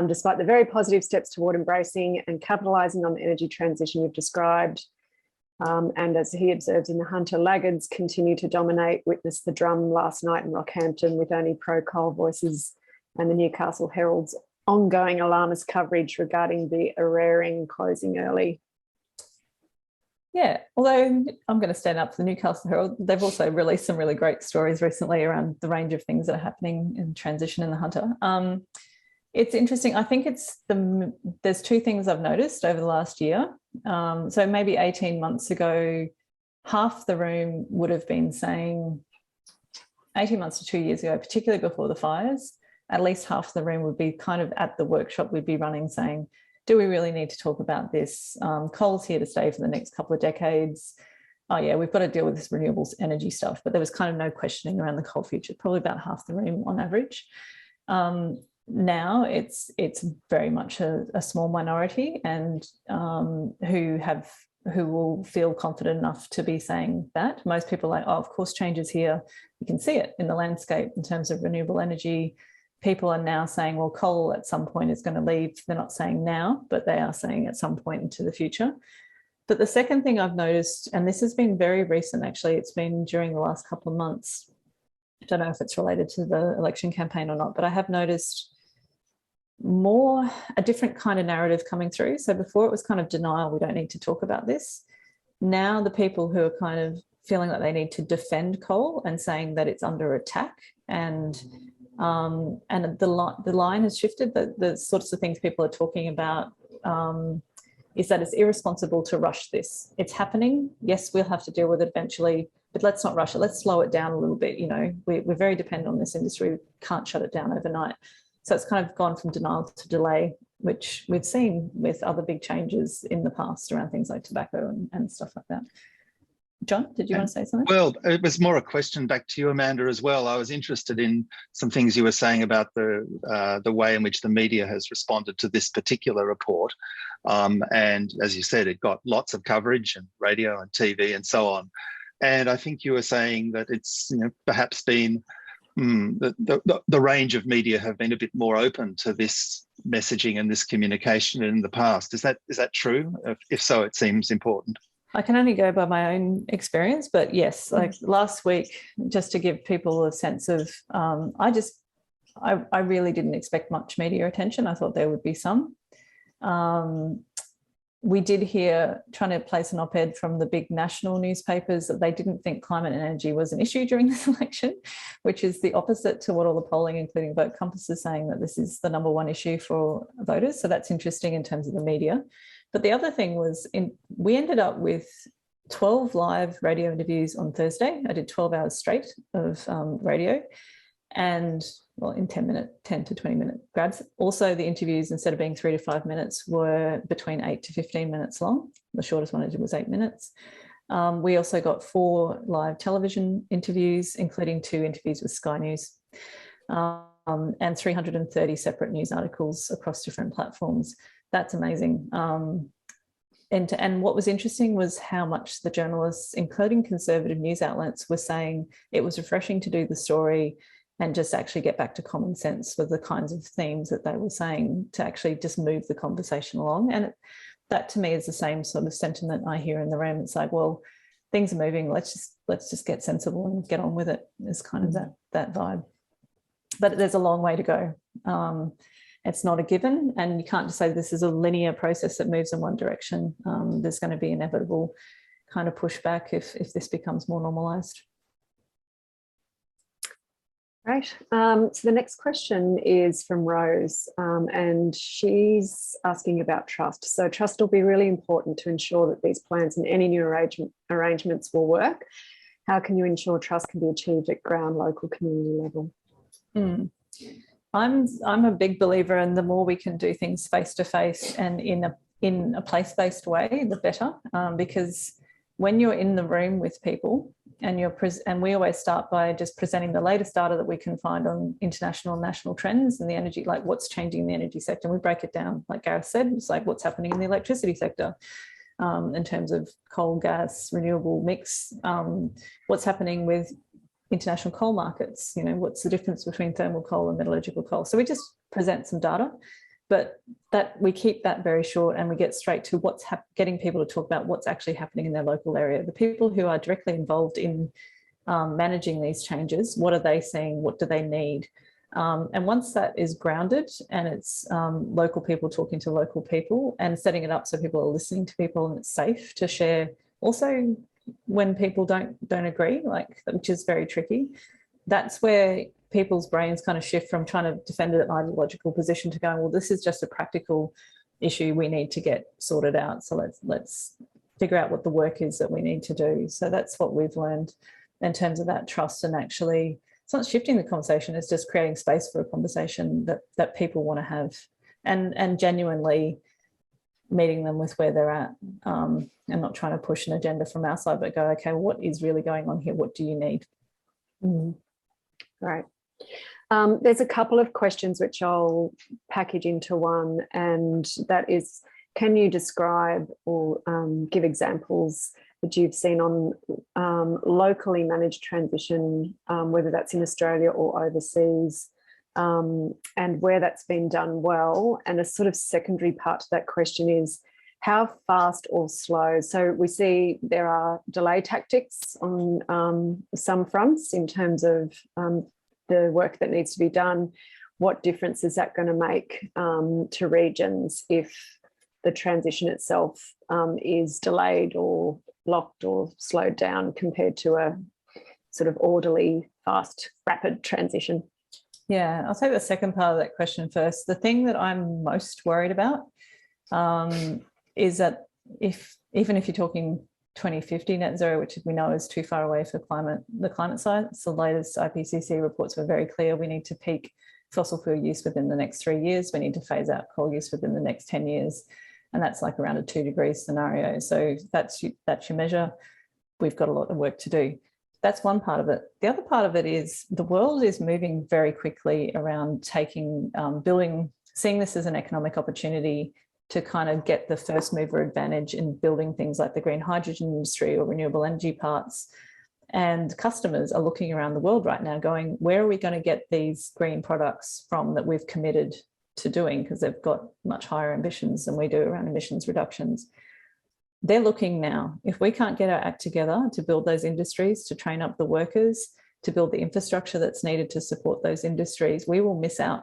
Despite the very positive steps toward embracing and capitalising on the energy transition you've described, and as he observes in the Hunter, laggards continue to dominate. Witness the drum last night in Rockhampton with only pro-coal voices, and the Newcastle Herald's ongoing alarmist coverage regarding the Eraring closing early. Yeah, although I'm going to stand up for the Newcastle Herald, they've also released some really great stories recently around the range of things that are happening in transition in the Hunter. It's interesting. I think there's two things I've noticed over the last year. So maybe 18 months ago, half the room would have been saying, 18 months to 2 years ago, particularly before the fires, at least half the room would be kind of at the workshop we'd be running saying, do we really need to talk about this? Coal's here to stay for the next couple of decades. Oh yeah, we've got to deal with this renewables energy stuff. But there was kind of no questioning around the coal future, probably about half the room on average. now it's very much a small minority, and who will feel confident enough to be saying that. Most people are like, oh, of course change is here. You can see it in the landscape in terms of renewable energy. People are now saying, well, coal at some point is going to leave. They're not saying now, but they are saying at some point into the future. But the second thing I've noticed, and this has been very recent, actually, it's been during the last couple of months. I don't know if it's related to the election campaign or not, but I have noticed a different kind of narrative coming through. So before it was kind of denial, we don't need to talk about this. Now the people who are kind of feeling like they need to defend coal and saying that it's under attack, and the line has shifted. The sorts of things people are talking about is that it's irresponsible to rush this. It's happening. Yes, we'll have to deal with it eventually, but let's not rush it. Let's slow it down a little bit. You know, we're very dependent on this industry. We can't shut it down overnight. So it's kind of gone from denial to delay, which we've seen with other big changes in the past around things like tobacco and stuff like that. John, did you want to say something? Well, it was more a question back to you, Amanda, as well. I was interested in some things you were saying about the way in which the media has responded to this particular report. And as you said, it got lots of coverage and radio and TV and so on. And I think you were saying that it's perhaps been the range of media have been a bit more open to this messaging and this communication in the past. Is that true? If so, it seems important. I can only go by my own experience, but yes, like last week, just to give people a sense of, I really didn't expect much media attention. I thought there would be some. We did hear, trying to place an op-ed from the big national newspapers, that they didn't think climate and energy was an issue during this election, which is the opposite to what all the polling, including Vote Compass, is saying, that this is the #1 issue for voters. So that's interesting in terms of the media. But the other thing was, we ended up with 12 live radio interviews on Thursday. I did 12 hours straight of radio, and well, in 10 to 20 minute grabs. Also, the interviews, instead of being 3 to 5 minutes, were between 8 to 15 minutes long. The shortest one I did was 8 minutes. We also got 4 live television interviews, including 2 interviews with Sky News, and 330 separate news articles across different platforms. That's amazing. And what was interesting was how much the journalists, including conservative news outlets, were saying it was refreshing to do the story and just actually get back to common sense with the kinds of themes that they were saying, to actually just move the conversation along. And that to me is the same sort of sentiment I hear in the room. It's like, well, things are moving. Let's just get sensible and get on with it. Is kind of that vibe. But there's a long way to go. It's not a given, and you can't just say this is a linear process that moves in one direction. There's going to be inevitable kind of pushback if this becomes more normalised. Right. So the next question is from Rose, and she's asking about trust. So trust will be really important to ensure that these plans and any new arrangements will work. How can you ensure trust can be achieved at ground, local, community level? I'm a big believer in the more we can do things face to face and in a place-based way, the better. Because when you're in the room with people and we always start by just presenting the latest data that we can find on international and national trends and the energy, like what's changing in the energy sector. And we break it down, like Gareth said, it's like what's happening in the electricity sector in terms of coal, gas, renewable mix, what's happening with international coal markets, what's the difference between thermal coal and metallurgical coal. So we just present some data, but that we keep that very short and we get straight to what's getting people to talk about what's actually happening in their local area. The people who are directly involved in managing these changes, what are they seeing? What do they need? And once that is grounded and it's local people talking to local people and setting it up so people are listening to people and it's safe to share, also when people don't agree, which is very tricky, that's where people's brains kind of shift from trying to defend an ideological position to going, well, this is just a practical issue we need to get sorted out. So let's figure out what the work is that we need to do. So that's what we've learned in terms of that trust, and actually it's not shifting the conversation, it's just creating space for a conversation that people want to have, and genuinely meeting them with where they're at, and not trying to push an agenda from our side, but go, okay, what is really going on here? What do you need? Right. There's a couple of questions which I'll package into one, and that is, can you describe or give examples that you've seen on locally managed transition, whether that's in Australia or overseas, and where that's been done well? And a sort of secondary part to that question is, how fast or slow? So we see there are delay tactics on some fronts in terms of the work that needs to be done. What difference is that going to make to regions if the transition itself is delayed or blocked or slowed down compared to a sort of orderly, fast, rapid transition? Yeah, I'll take the second part of that question first. The thing that I'm most worried about is that even if you're talking 2050 net zero, which we know is too far away for the climate science, the latest IPCC reports were very clear. We need to peak fossil fuel use within the next 3 years. We need to phase out coal use within the next 10 years. And that's like around a 2-degree scenario. So that's your measure. We've got a lot of work to do. That's one part of it. The other part of it is the world is moving very quickly around seeing this as an economic opportunity to kind of get the first mover advantage in building things like the green hydrogen industry or renewable energy parts. And customers are looking around the world right now going, where are we going to get these green products from that we've committed to doing? Because they've got much higher ambitions than we do around emissions reductions. They're looking now, if we can't get our act together to build those industries, to train up the workers, to build the infrastructure that's needed to support those industries, we will miss out.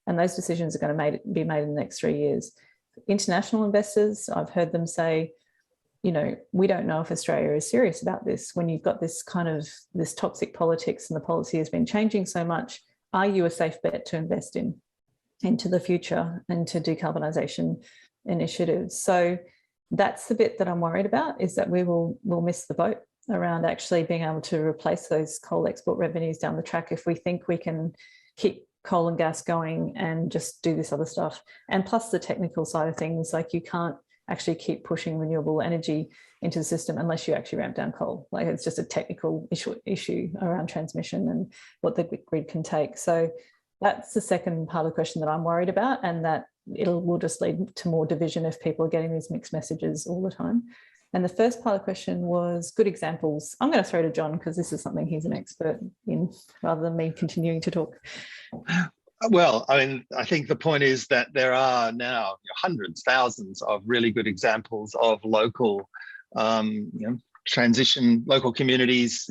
And those decisions are going to be made in the next 3 years. International investors, I've heard them say, we don't know if Australia is serious about this. When you've got this toxic politics and the policy has been changing so much, are you a safe bet to invest into the future, into decarbonisation initiatives? So that's the bit that I'm worried about, is that we'll miss the boat around actually being able to replace those coal export revenues down the track if we think we can keep coal and gas going and just do this other stuff. And plus the technical side of things, like you can't actually keep pushing renewable energy into the system unless you actually ramp down coal. Like it's just a technical issue around transmission and what the grid can take. So that's the second part of the question that I'm worried about, and that will just lead to more division if people are getting these mixed messages all the time. And the first part of the question was good examples. I'm going to throw to John because this is something he's an expert in, rather than me continuing to talk. Well, I think the point is that there are now hundreds, thousands of really good examples of local transition, local communities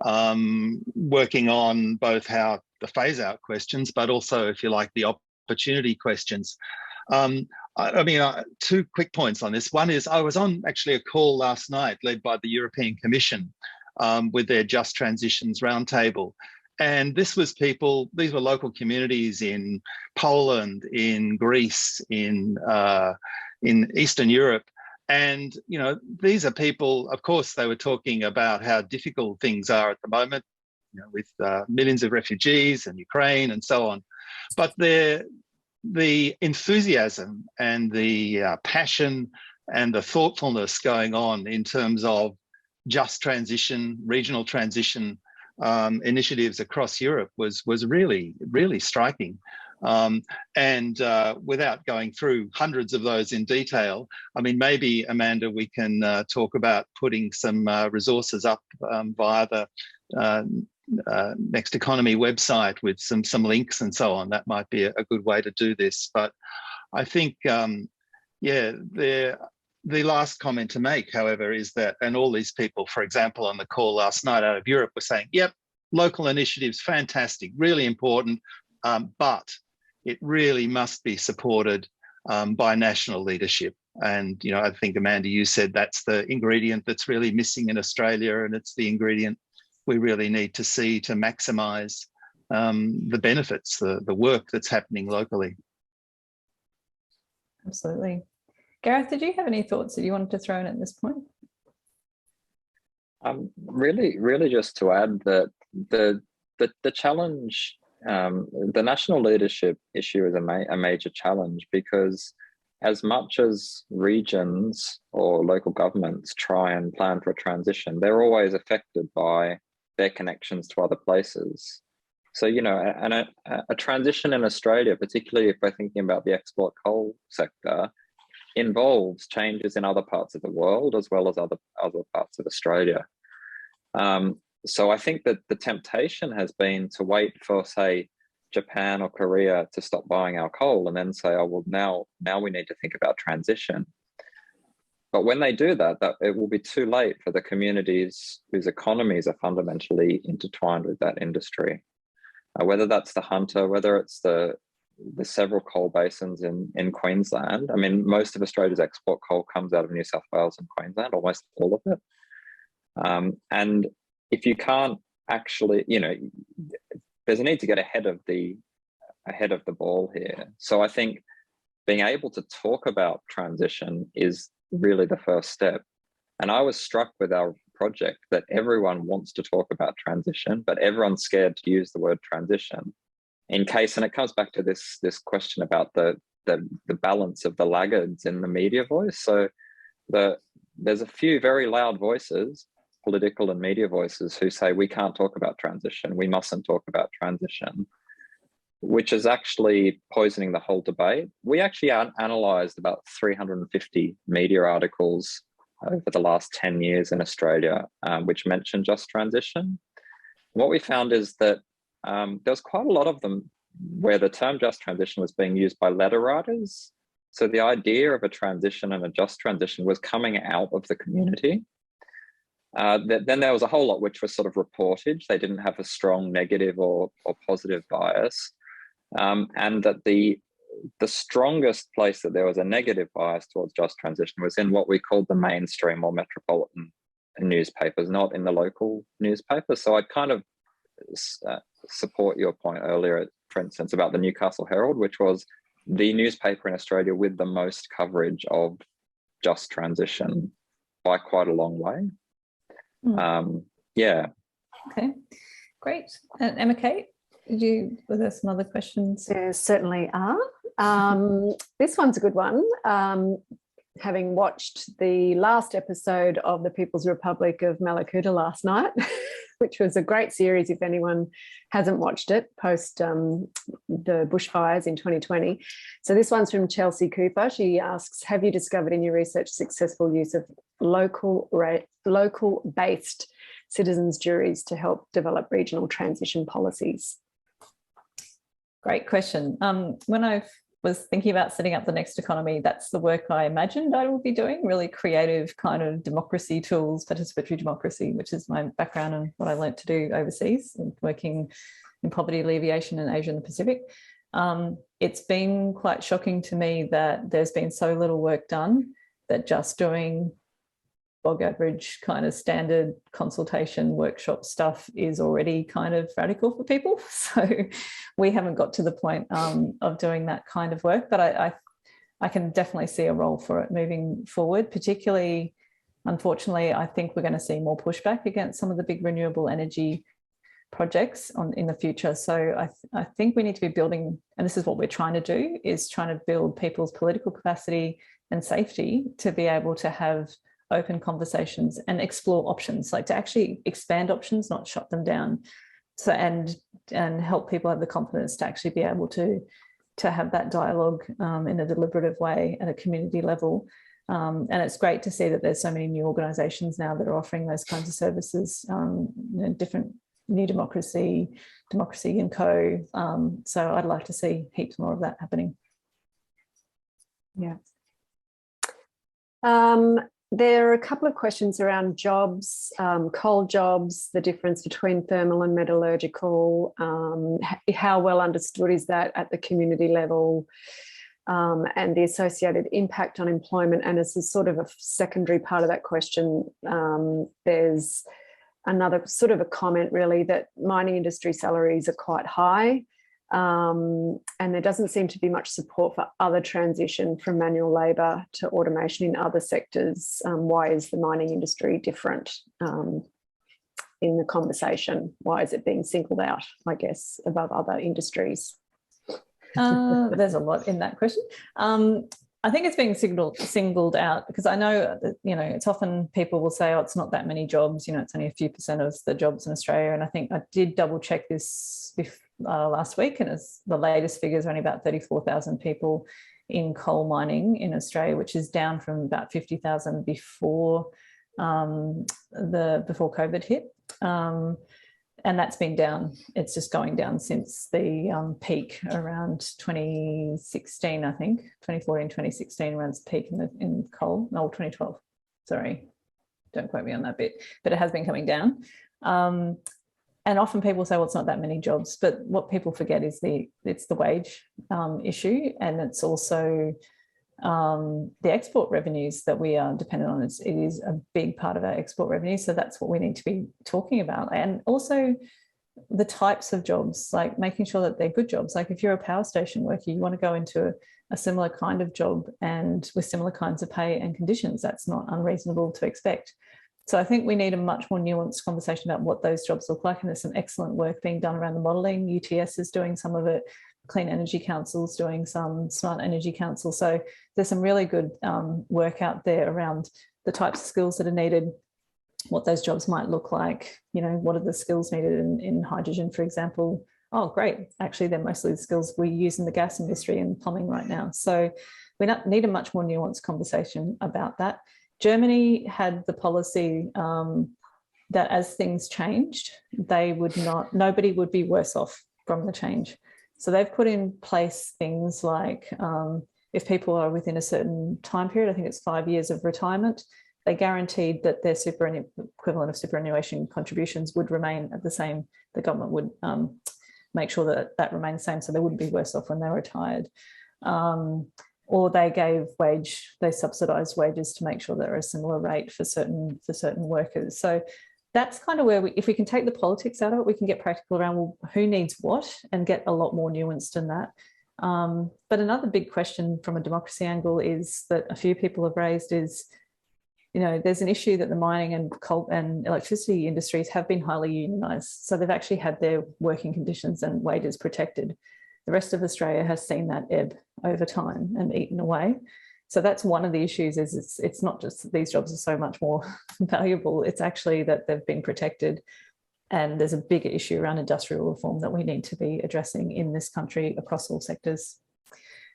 working on both how the phase out questions, but also, if you like, the opportunity questions. Two quick points on this. One is I was on actually a call last night led by the European Commission with their Just Transitions Roundtable. And these were local communities in Poland, in Greece, in Eastern Europe. And, these are people, of course, they were talking about how difficult things are at the moment, with millions of refugees and Ukraine and so on. But the enthusiasm and the passion and the thoughtfulness going on in terms of just transition, regional transition initiatives across Europe was really, really striking. And without going through hundreds of those in detail, maybe, Amanda, we can talk about putting some resources up via the Next Economy website with some links and so on. That might be a good way to do this. But I think, the last comment to make, however, is that, and all these people, for example, on the call last night out of Europe were saying, yep, local initiatives, fantastic, really important, but it really must be supported by national leadership. And, I think, Amanda, you said that's the ingredient that's really missing in Australia, and it's the ingredient we really need to see to maximise the benefits, the work that's happening locally. Absolutely. Gareth, did you have any thoughts that you wanted to throw in at this point? Really just to add that the challenge, the national leadership issue is a major challenge, because as much as regions or local governments try and plan for a transition, they're always affected by their connections to other places. So, you know, a transition in Australia, particularly if we're thinking about the export coal sector, involves changes in other parts of the world as well as other parts of Australia. So I think that the temptation has been to wait for, say, Japan or Korea to stop buying our coal and then say, oh, well, now we need to think about transition. But when they do that, it will be too late for the communities whose economies are fundamentally intertwined with that industry. Whether that's the Hunter, whether it's the several coal basins in Queensland. I mean, most of Australia's export coal comes out of New South Wales and Queensland, almost all of it. And if you can't actually, you know, there's a need to get ahead of the ball here. So I think being able to talk about transition is really the first step. And I was struck with our project that everyone wants to talk about transition, but everyone's scared to use the word transition in case, and it comes back to this question about the balance of the laggards in the media voice. So there's a few very loud voices, political and media voices, who say we can't talk about transition, we mustn't talk about transition, which is actually poisoning the whole debate. We actually analysed about 350 media articles over the last 10 years in Australia, which mentioned just transition. What we found is that there's quite a lot of them where the term just transition was being used by letter writers. So the idea of a transition and a just transition was coming out of the community. Then there was a whole lot which was sort of reportage. They didn't have a strong negative or positive bias. And that the strongest place that there was a negative bias towards just transition was in what we called the mainstream or metropolitan newspapers, not in the local newspapers. So I'd kind of support your point earlier, for instance, about the Newcastle Herald, which was the newspaper in Australia with the most coverage of just transition by quite a long way. Yeah. Okay, great. And Emma Kate, were there some other questions? There certainly are. This one's a good one. Having watched the last episode of the People's Republic of Malakuta last night, which was a great series if anyone hasn't watched it, post the bushfires in 2020. So this one's from Chelsea Cooper. She asks, have you discovered in your research successful use of local-based citizens' juries to help develop regional transition policies? Great question. When I was thinking about setting up the next economy, that's the work I imagined I will be doing, really creative kind of democracy tools, participatory democracy, which is my background and what I learnt to do overseas and working in poverty alleviation in Asia and the Pacific. It's been quite shocking to me that there's been so little work done, that just doing bog average kind of standard consultation workshop stuff is already kind of radical for people. So we haven't got to the point of doing that kind of work, but I can definitely see a role for it moving forward. Particularly, unfortunately, I think we're going to see more pushback against some of the big renewable energy projects in the future. So I think we need to be building, and this is what we're trying to do, is trying to build people's political capacity and safety to be able to have open conversations and explore options, like to actually expand options, not shut them down. So and help people have the confidence to actually be able to have that dialogue in a deliberative way at a community level. And it's great to see that there's so many new organisations now that are offering those kinds of services, different New Democracy and Co. So I'd like to see heaps more of that happening. Yeah. There are a couple of questions around jobs, coal jobs, the difference between thermal and metallurgical, how well understood is that at the community level, and the associated impact on employment. And as a sort of a secondary part of that question, there's another sort of a comment really that mining industry salaries are quite high, and there doesn't seem to be much support for other transition from manual labour to automation in other sectors. Why is the mining industry different in the conversation? Why is it being singled out, I guess, above other industries? There's a lot in that question. I think it's being singled out because I know that, it's often people will say, oh, it's not that many jobs, it's only a few % of the jobs in Australia. And I think I did double check this last week, and it's the latest figures are only about 34,000 people in coal mining in Australia, which is down from about 50,000 before before COVID hit. And that's been down. It's just going down since the peak around 2016, I think, 2014, 2016, around its peak in coal. No, 2012. Sorry, don't quote me on that bit, but it has been coming down. And often people say, well, it's not that many jobs, but what people forget is it's the wage issue, and it's also the export revenues that we are dependent on. It is a big part of our export revenue, so that's what we need to be talking about. And also the types of jobs, like making sure that they're good jobs. Like if you're a power station worker, you want to go into a similar kind of job and with similar kinds of pay and conditions. That's not unreasonable to expect. So I think we need a much more nuanced conversation about what those jobs look like. And there's some excellent work being done around the modelling. UTS is doing some of it. Clean Energy Council's doing some, Smart Energy Council. So there's some really good work out there around the types of skills that are needed, what those jobs might look like, you know, what are the skills needed in hydrogen, for example. Oh, great. Actually, they're mostly the skills we use in the gas industry and plumbing right now. So we need a much more nuanced conversation about that. Germany had the policy that as things changed, nobody would be worse off from the change. So they've put in place things like if people are within a certain time period, I think it's 5 years of retirement, they guaranteed that their equivalent of superannuation contributions would remain at the same. The government would make sure that that remained the same, so they wouldn't be worse off when they're retired. Or they subsidised wages to make sure they're a similar rate for certain workers. So that's kind of where if we can take the politics out of it, we can get practical around, well, who needs what, and get a lot more nuanced in that. But another big question from a democracy angle is that a few people have raised is, you know, there's an issue that the mining and coal and electricity industries have been highly unionised. So they've actually had their working conditions and wages protected. The rest of Australia has seen that ebb over time and eaten away. So that's one of the issues, is it's not just that these jobs are so much more valuable, it's actually that they've been protected. And there's a bigger issue around industrial reform that we need to be addressing in this country across all sectors.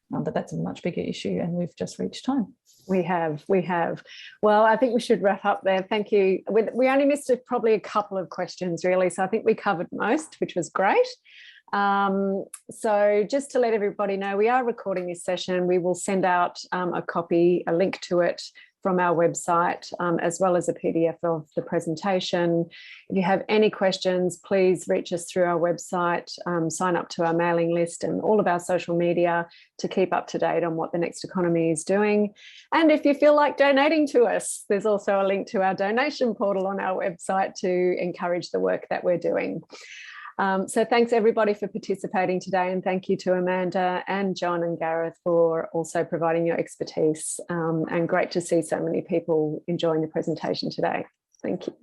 But that's a much bigger issue, and we've just reached time. We have. Well, I think we should wrap up there. Thank you. We only missed probably a couple of questions, really. So I think we covered most, which was great. So just to let everybody know, we are recording this session. We will send out a link to it from our website, as well as a PDF of the presentation. If you have any questions, please reach us through our website, sign up to our mailing list and all of our social media to keep up to date on what the Next Economy is doing. And if you feel like donating to us, there's also a link to our donation portal on our website to encourage the work that we're doing. So thanks everybody for participating today, and thank you to Amanda and John and Gareth for also providing your expertise, and great to see so many people enjoying the presentation today. Thank you.